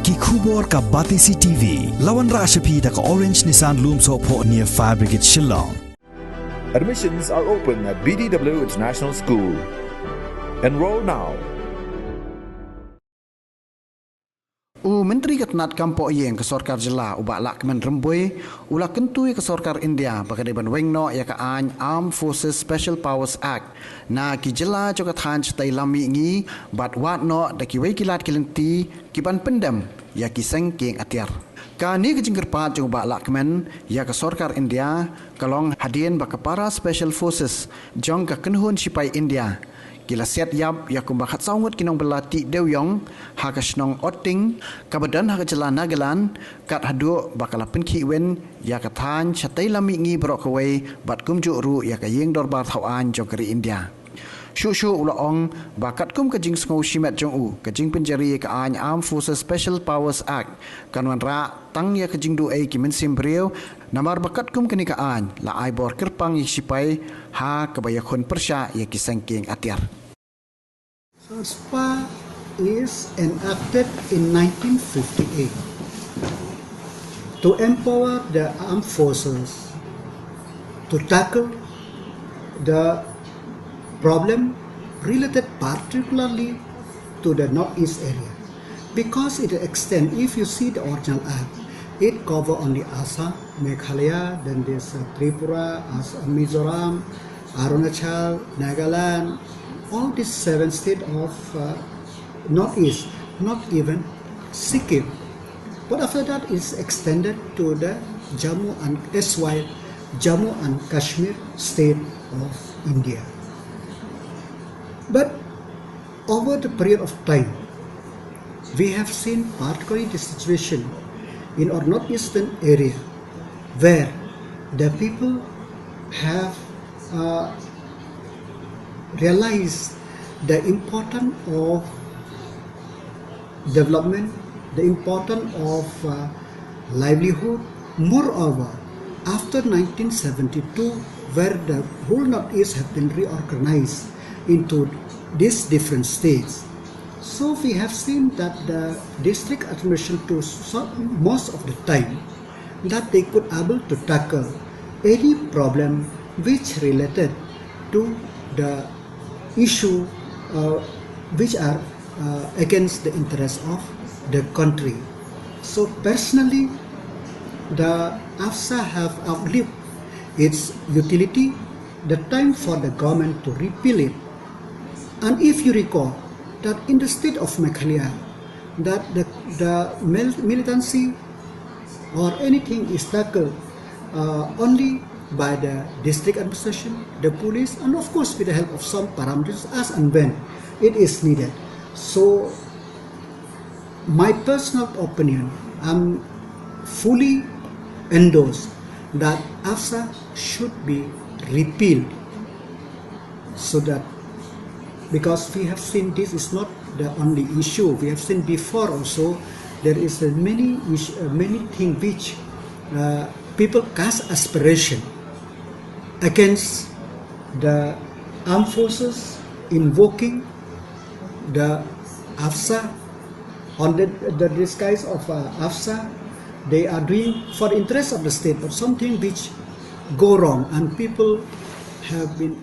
Ki khubor ka Batisi TV, lawan Rashapi da ka Orange Nissan Lumso po near Fire Brigade Shillong. Admissions are open at BDW International School. Enroll now. Menteri Ketenat Kampo Yeng ke Sorkar Jela ubak lakmen rembui ula kentui ke Sorkar India bakadiban wengno ya ka an Armed Forces Special Powers Act na ki jela joka than chtai lami ngi bat wat no da ki wei kilat kilenti kiban pendam ya ki seng king atiar ka ni ke jingker pat jong ubak lakmen ya ke Sorkar India kalong hadien ba para Special Forces jong ka kenhun sipai India Kila siat yap ya kumbakat saungut kinong belati dewyong haka snong oting kabadan haka jalan nagalan kat hadu bakala penki wen ya katan chatai lami ngi brok kawai bat kumju ru ya ka yeng dorbar thawan jokari India. Shu ulaong bakat kum kajing sngo shimet jong u kajing Pynjari ka an Armed Forces Special Powers Act kanwan ra tang ya kajing du ai kimen simbriu namar bakat kum kanikaan la ai bor kerpang sipai ha kabayakon persya ya kisangking atiar. Afspa is enacted in 1958 to empower the armed forces to tackle the problem related particularly to the northeast area because it extends, if you see the original act, it covers only Assam, Meghalaya, then there's Tripura, Mizoram, Arunachal, Nagaland, all these 7 states of northeast, not even Sikkim. But after that it's extended to the Jammu and Kashmir state of India. But over the period of time, we have seen particularly the situation in our northeastern area where the people have realized the importance of development, the importance of livelihood. Moreover, after 1972, where the whole northeast have been reorganized into these different states, so we have seen that the district administration to most of the time that they could able to tackle any problem which related to the issue which are against the interest of the country. So personally, the Afspa have outlived its utility. The time for the government to repeal it. And if you recall that in the state of Meghalaya, that the militancy or anything is tackled only by the district administration, the police, and of course with the help of some parameters as and when it is needed. So my personal opinion, I'm fully endorsed that Afspa should be repealed, so that because we have seen this is not the only issue. We have seen before also there is many things which people cast aspiration against the armed forces, invoking the Afspa on the disguise of Afspa. They are doing for the interest of the state, but something which go wrong, and people have been